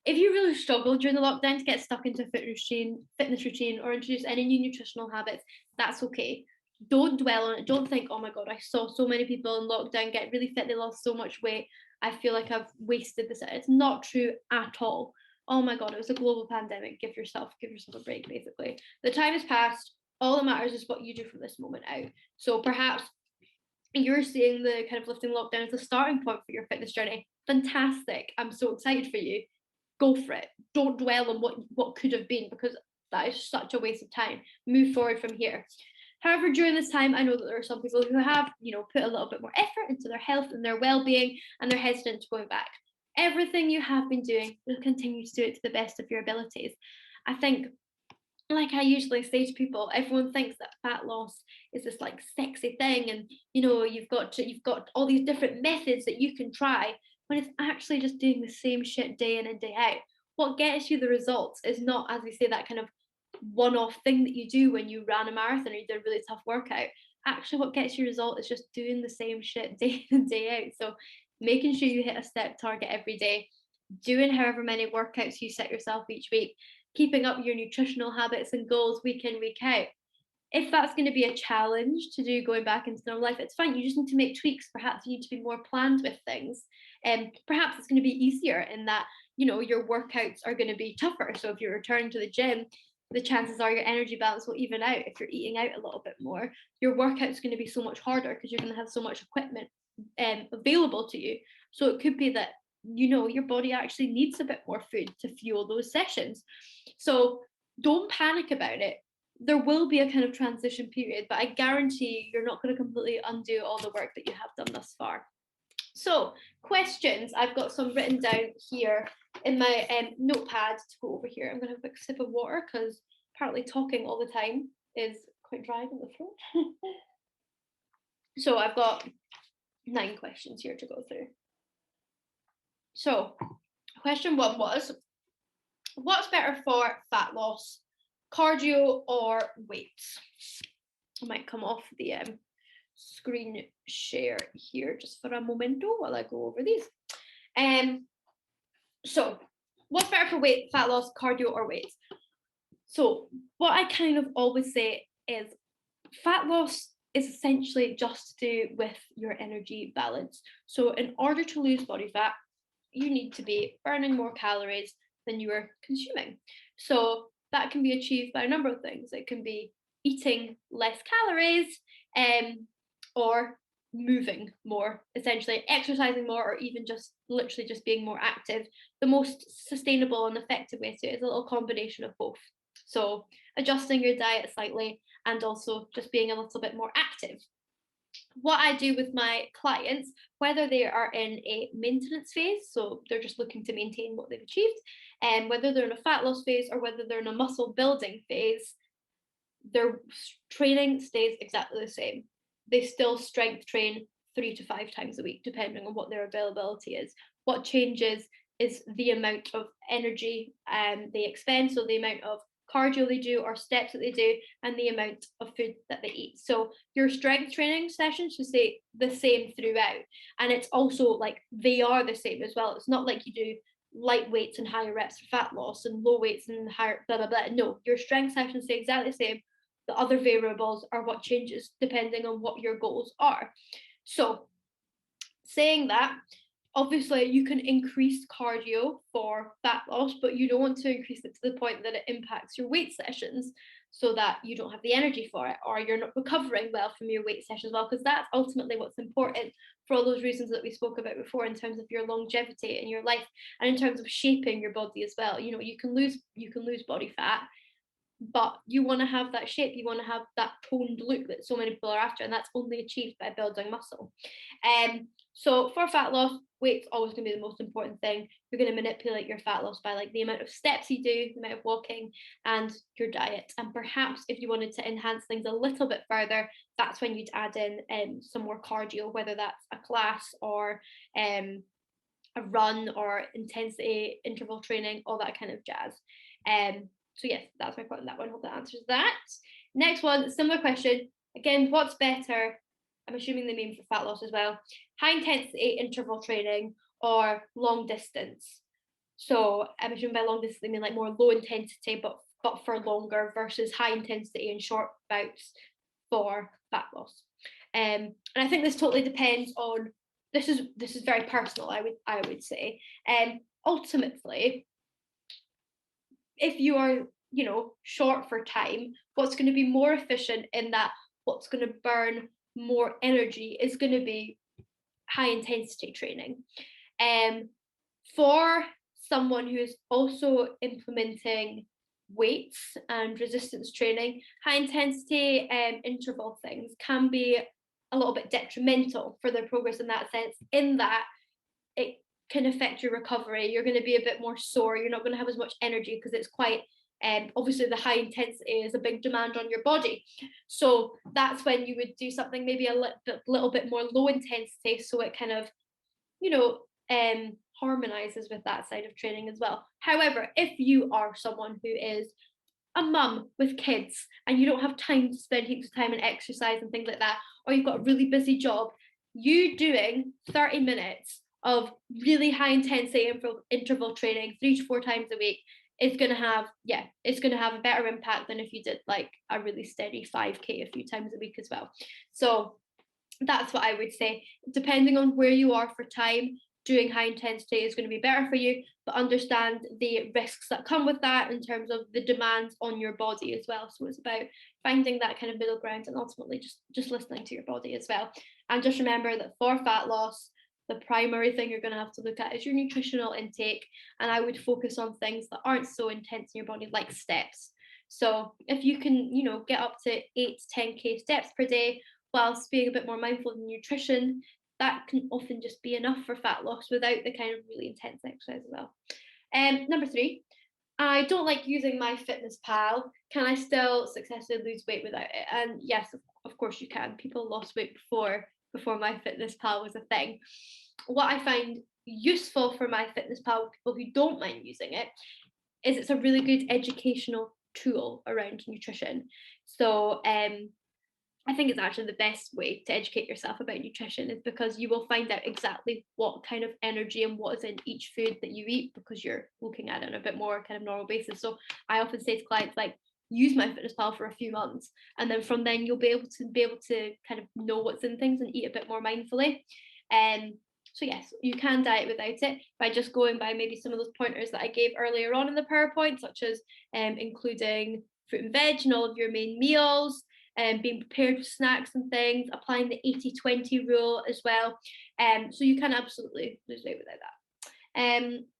A: If you really struggle during the lockdown to get stuck into a fitness routine or introduce any new nutritional habits, that's okay. Don't dwell on it. Don't think, oh my God, I saw so many people in lockdown get really fit, they lost so much weight, I feel like I've wasted this. It's not true at all. Oh my God, it was a global pandemic. Give yourself a break, basically. The time has passed. All that matters is what you do from this moment out. So perhaps you're seeing the kind of lifting lockdown as a starting point for your fitness journey. Fantastic. I'm so excited for you. Go for it. Don't dwell on what could have been, because that is such a waste of time. Move forward from here. However, during this time, I know that there are some people who have, put a little bit more effort into their health and their well-being, and they're hesitant to going back. everything you have been doing, you'll continue to do it to the best of your abilities. I think, like I usually say to people, everyone thinks that fat loss is this like sexy thing, and you've got all these different methods that you can try, when it's actually just doing the same shit day in and day out. What gets you the results is not, as we say, that kind of one-off thing that you do when you ran a marathon or you did a really tough workout. Actually, what gets you result is just doing the same shit day in and day out. So making sure you hit a step target every day, doing however many workouts you set yourself each week, keeping up your nutritional habits and goals week in, week out. If that's going to be a challenge to do going back into normal life, it's fine. You just need to make tweaks. Perhaps you need to be more planned with things. And perhaps it's going to be easier in that, your workouts are going to be tougher. So if you return to the gym, the chances are your energy balance will even out. If you're eating out a little bit more, your workout's going to be so much harder because you're going to have so much equipment available to you. So it could be that your body actually needs a bit more food to fuel those sessions. So don't panic about it. There will be a kind of transition period, but I guarantee you're not going to completely undo all the work that you have done thus far. So questions, I've got some written down here in my notepad to go over here. I'm going to have a quick sip of water because apparently talking all the time is quite dry in the throat. So I've got 9 questions here to go through. So question 1 was, what's better for fat loss, cardio or weights? I might come off the screen share here just for a momento while I go over these. So what's better for fat loss, cardio or weights? So what I kind of always say is fat loss is essentially just to do with your energy balance. So in order to lose body fat, you need to be burning more calories than you are consuming. So that can be achieved by a number of things. It can be eating less calories, or moving more, essentially exercising more, or even just literally just being more active. The most sustainable and effective way to do it is a little combination of both. So adjusting your diet slightly and also just being a little bit more active. What I do with my clients, whether they are in a maintenance phase, so they're just looking to maintain what they've achieved, and whether they're in a fat loss phase or whether they're in a muscle building phase, their training stays exactly the same. They still strength train 3 to 5 times a week, depending on what their availability is. What changes is the amount of energy they expend, so the amount of cardio they do or steps that they do, and the amount of food that they eat. So your strength training sessions should stay the same throughout. And it's also like they are the same as well. It's not like you do light weights and higher reps for fat loss and low weights and higher blah blah blah. No, your strength sessions stay exactly the same. The other variables are what changes depending on what your goals are. So saying that, obviously you can increase cardio for fat loss, but you don't want to increase it to the point that it impacts your weight sessions so that you don't have the energy for it, or you're not recovering well from your weight sessions well, because that's ultimately what's important for all those reasons that we spoke about before in terms of your longevity in your life and in terms of shaping your body as well. You can lose body fat, but you want to have that shape, you want to have that toned look that so many people are after, and that's only achieved by building muscle. So for fat loss, weight's always going to be the most important thing. You're going to manipulate your fat loss by like the amount of steps you do, the amount of walking, and your diet. And perhaps if you wanted to enhance things a little bit further, that's when you'd add in some more cardio, whether that's a class or a run or intensity interval training, all that kind of jazz. So yes, that's my point on that one. Hope that answers that. Next one, similar question. Again, what's better? I'm assuming they mean for fat loss as well. High intensity interval training or long distance. So I'm assuming by long distance they mean like more low intensity, but for longer, versus high intensity and short bouts for fat loss. And I think this totally depends on. This is very personal. I would say. Ultimately, if you are short for time, what's going to be more efficient in that, what's going to burn more energy is going to be high intensity training. For someone who is also implementing weights and resistance training, high intensity interval things can be a little bit detrimental for their progress in that sense, in that it can affect your recovery. You're going to be a bit more sore. You're not going to have as much energy because it's quite obviously the high intensity is a big demand on your body. So that's when you would do something maybe a little bit more low intensity, so it kind of, you know, harmonizes with that side of training as well. However, if you are someone who is a mum with kids and you don't have time to spend heaps of time in exercise and things like that, or you've got a really busy job, you doing 30 minutes of really high intensity interval training 3 to 4 times a week is going to have, it's going to have a better impact than if you did like a really steady 5K a few times a week as well. So that's what I would say. Depending on where you are for time, doing high intensity is going to be better for you, but understand the risks that come with that in terms of the demands on your body as well. So it's about finding that kind of middle ground and ultimately just listening to your body as well. And just remember that for fat loss, the primary thing you're going to have to look at is your nutritional intake. And I would focus on things that aren't so intense in your body, like steps. So if you can, get up to 8 to 10K steps per day, whilst being a bit more mindful of nutrition, that can often just be enough for fat loss without the kind of really intense exercise as well. Number 3, I don't like using MyFitnessPal. Can I still successfully lose weight without it? And yes, of course you can. People lost weight before MyFitnessPal was a thing. What I find useful for MyFitnessPal with people who don't mind using it is it's a really good educational tool around nutrition. So I think it's actually the best way to educate yourself about nutrition, is because you will find out exactly what kind of energy and what is in each food that you eat, because you're looking at it on a bit more kind of normal basis. So I often say to clients, like, use MyFitnessPal for a few months, and then from then you'll be able to kind of know what's in things and eat a bit more mindfully. So yes, you can diet without it by just going by maybe some of those pointers that I gave earlier on in the PowerPoint, such as including fruit and veg in all of your main meals, and being prepared with snacks and things, applying the 80-20 rule as well. So you can absolutely lose weight without that.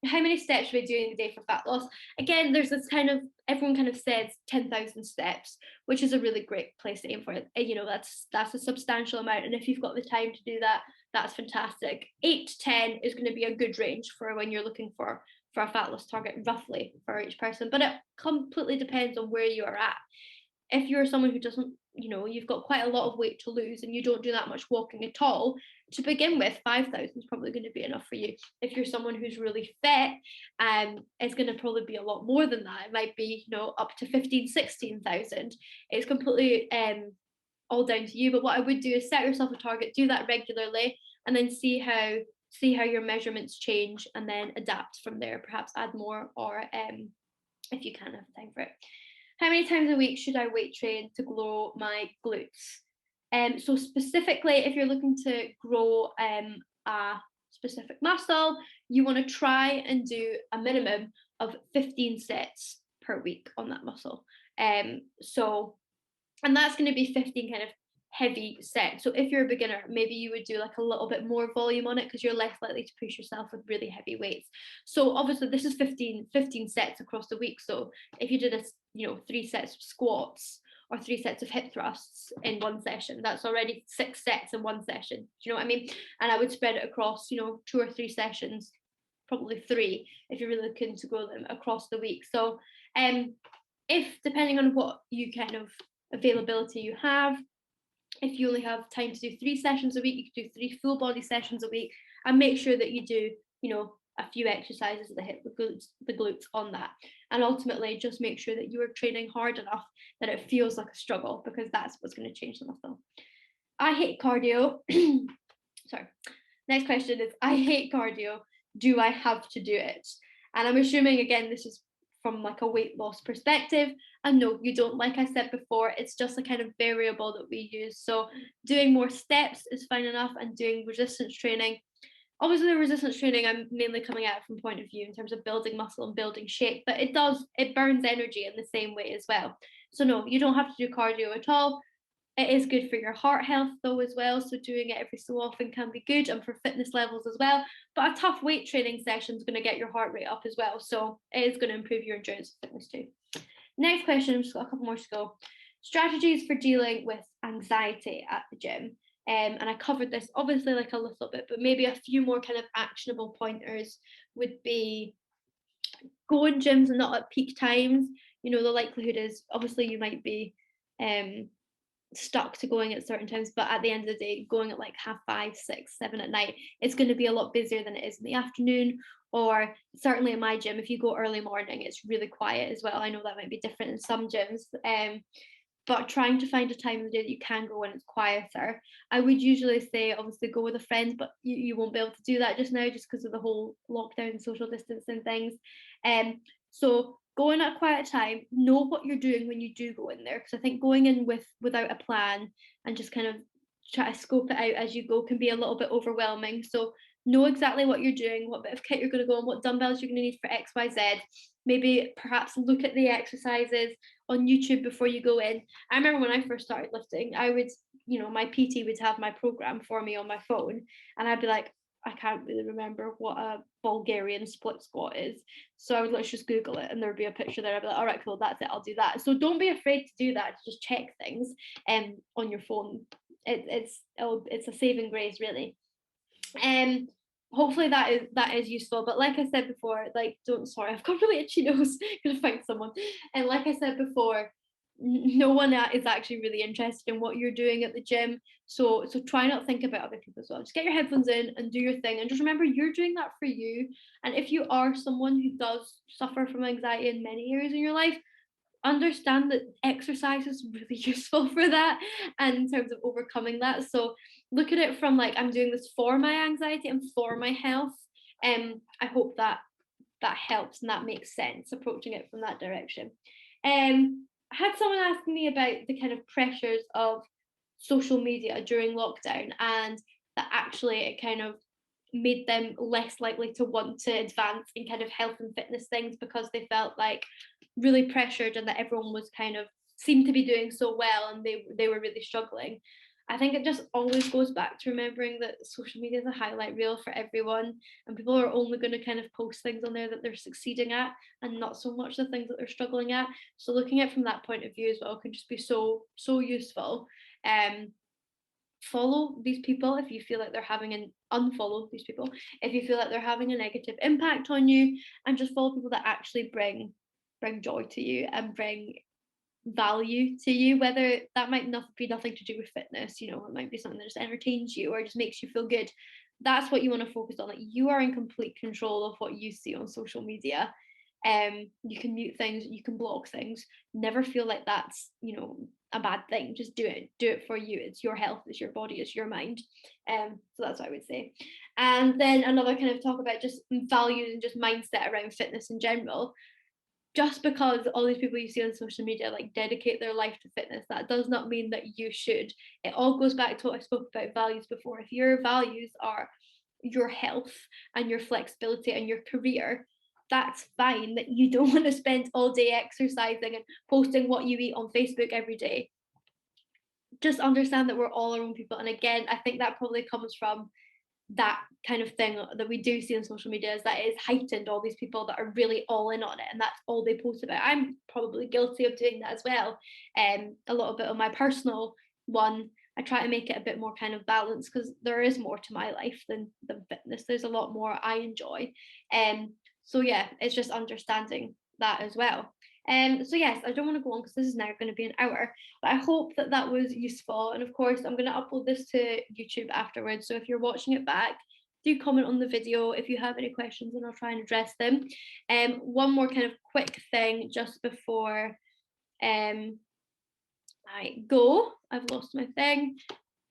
A: How many steps should we do in a day for fat loss? Again, there's this kind of, everyone kind of says 10,000 steps, which is a really great place to aim for it. That's a substantial amount, and if you've got the time to do that, that's fantastic. 8 to 10 is going to be a good range for when you're looking for a fat loss target, roughly, for each person, but it completely depends on where you are at. If you're someone who doesn't, you've got quite a lot of weight to lose and you don't do that much walking at all, to begin with, 5,000 is probably going to be enough for you. If you're someone who's really fit, it's going to probably be a lot more than that. It might be, up to 15,000-16,000. It's completely all down to you. But what I would do is set yourself a target, do that regularly, and then see how your measurements change, and then adapt from there. Perhaps add more, or if you can have time for it. How many times a week should I weight train to grow my glutes? So specifically, if you're looking to grow a specific muscle, you want to try and do a minimum of 15 sets per week on that muscle. And that's going to be 15 kind of heavy sets. So if you're a beginner, maybe you would do like a little bit more volume on it, because you're less likely to push yourself with really heavy weights. So obviously this is 15 sets across the week. So if you did a 3 sets of squats or 3 sets of hip thrusts in one session, that's already 6 sets in one session. Do you know what I mean? And I would spread it across 2 or 3 sessions, probably 3 if you're really looking to grow them across the week. So if, depending on what you kind of availability you have, if you only have time to do 3 sessions a week, you could do 3 full body sessions a week, and make sure that you do, a few exercises that hit the glutes on that. And ultimately, just make sure that you are training hard enough that it feels like a struggle, because that's what's going to change the muscle. I hate cardio. Sorry. Next question is, I hate cardio. Do I have to do it? And I'm assuming, again, this is from like a weight loss perspective, and no, you don't. Like I said before, it's just a kind of variable that we use. So doing more steps is fine enough, and doing resistance training, obviously the resistance training, I'm mainly coming at it from point of view in terms of building muscle and building shape, but it burns energy in the same way as well. So no, you don't have to do cardio at all. It is good for your heart health though as well, so doing it every so often can be good, and for fitness levels as well. But a tough weight training session is going to get your heart rate up as well, so it is going to improve your endurance and fitness too. Next question, I've just got a couple more to go. Strategies for dealing with anxiety at the gym. And I covered this obviously like a little bit, but maybe a few more kind of actionable pointers would be go in gyms and not at peak times. You know, the likelihood is obviously you might be stuck to going at certain times, but at the end of the day, going at like 5:30, 6, 7 at night, it's going to be a lot busier than it is in the afternoon. Or certainly in my gym, if you go early morning, it's really quiet as well. I know that might be different in some gyms. But trying to find a time of the day that you can go when it's quieter. I would usually say obviously go with a friend, but you won't be able to do that just now just because of the whole lockdown and social distancing things. So go in at a quiet time, know what you're doing when you do go in there, because I think going in without a plan and just kind of try to scope it out as you go can be a little bit overwhelming. So know exactly what you're doing, what bit of kit you're going to go on, what dumbbells you're going to need for XYZ. Maybe perhaps look at the exercises on YouTube before you go in. I remember when I first started lifting, I would, my PT would have my program for me on my phone, and I'd be like, I can't really remember what a Bulgarian split squat is. So I would let's just Google it, and there'd be a picture there. I'd be like, all right, cool, that's it, I'll do that. So don't be afraid to do that. Just check things on your phone. It's a saving grace, really. Hopefully that is useful. But like I said before, sorry, I've got really itchy nose. Gonna find someone. And like I said before, no one is actually really interested in what you're doing at the gym. So try not to think about other people as well. Just get your headphones in and do your thing. And just remember you're doing that for you. And if you are someone who does suffer from anxiety in many areas in your life, understand that exercise is really useful for that and in terms of overcoming that. So look at it from like, I'm doing this for my anxiety and for my health. I hope that helps and that makes sense, approaching it from that direction. I had someone asking me about the kind of pressures of social media during lockdown, and that actually it kind of made them less likely to want to advance in kind of health and fitness things because they felt like really pressured and that everyone was kind of seemed to be doing so well and they were really struggling. I think it just always goes back to remembering that social media is a highlight reel for everyone, and people are only going to kind of post things on there that they're succeeding at and not so much the things that they're struggling at. So looking at it from that point of view as well can just be so useful. Follow these people if you feel like they're having an unfollow these people if you feel like they're having a negative impact on you, and just follow people that actually bring joy to you and bring value to you, whether that might not be nothing to do with fitness. It might be something that just entertains you or just makes you feel good. That's what you want to focus on. Like, you are in complete control of what you see on social media. You can mute things, you can block things. Never feel like that's a bad thing. Just do it for you. It's your health, it's your body, it's your mind. So that's what I would say. And then another kind of talk about just values and just mindset around fitness in general. Just because all these people you see on social media like dedicate their life to fitness, that does not mean that you should. It all goes back to what I spoke about values before. If your values are your health and your flexibility and your career, that's fine that you don't want to spend all day exercising and posting what you eat on Facebook every day. Just understand that we're all our own people. And again, I think that probably comes from that kind of thing that we do see on social media, is that it's heightened all these people that are really all in on it and that's all they post about. I'm probably guilty of doing that as well. A little bit of my personal one, I try to make it a bit more kind of balanced because there is more to my life than fitness. There's a lot more I enjoy. So yeah, it's just understanding that as well. So yes, I don't want to go on because this is now going to be an hour, but I hope that that was useful. And of course, I'm going to upload this to YouTube afterwards. So if you're watching it back, do comment on the video if you have any questions and I'll try and address them. One more kind of quick thing just before I go. I've lost my thing.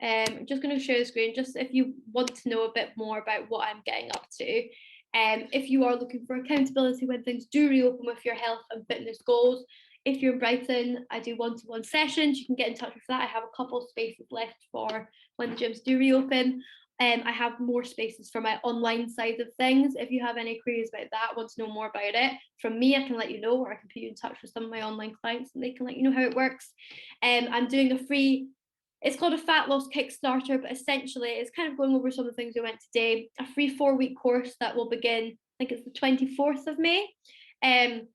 A: I'm just going to share the screen just if you want to know a bit more about what I'm getting up to. If you are looking for accountability when things do reopen with your health and fitness goals, if you're in Brighton, I do one-to-one sessions. You can get in touch with that. I have a couple of spaces left for when the gyms do reopen. I have more spaces for my online side of things. If you have any queries about that, want to know more about it from me, I can let you know, or I can put you in touch with some of my online clients and they can let you know how it works. I'm doing a free, it's called a fat loss Kickstarter, but essentially it's kind of going over some of the things we went today. A free 4-week course that will begin, I think it's the 24th of May. And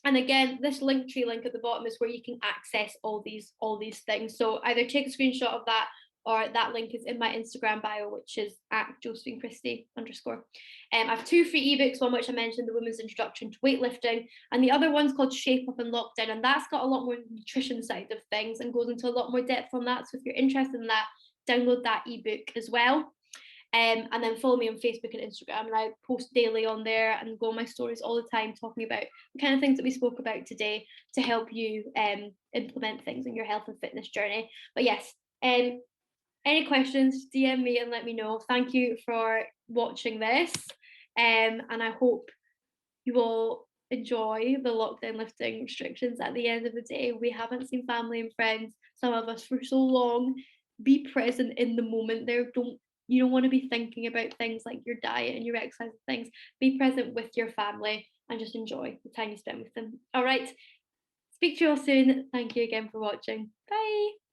A: again, this Linktree link at the bottom is where you can access all these things. So either take a screenshot of that or that link is in my Instagram bio, which is at @JosephineChristie_. I have 2 free ebooks, one which I mentioned, the Women's Introduction to Weightlifting, and the other one's called Shape Up in Lockdown, and that's got a lot more nutrition side of things and goes into a lot more depth on that. So if you're interested in that, download that ebook as well. And then follow me on Facebook and Instagram, and I post daily on there and go on my stories all the time talking about the kind of things that we spoke about today to help you implement things in your health and fitness journey. But yes, any questions, DM me and let me know. Thank you for watching this, and I hope you will enjoy the lockdown lifting restrictions at the end of the day. We haven't seen family and friends, some of us, for so long. Be present in the moment there. You don't want to be thinking about things like your diet and your exercise and things. Be present with your family and just enjoy the time you spend with them. All right. Speak to you all soon. Thank you again for watching. Bye.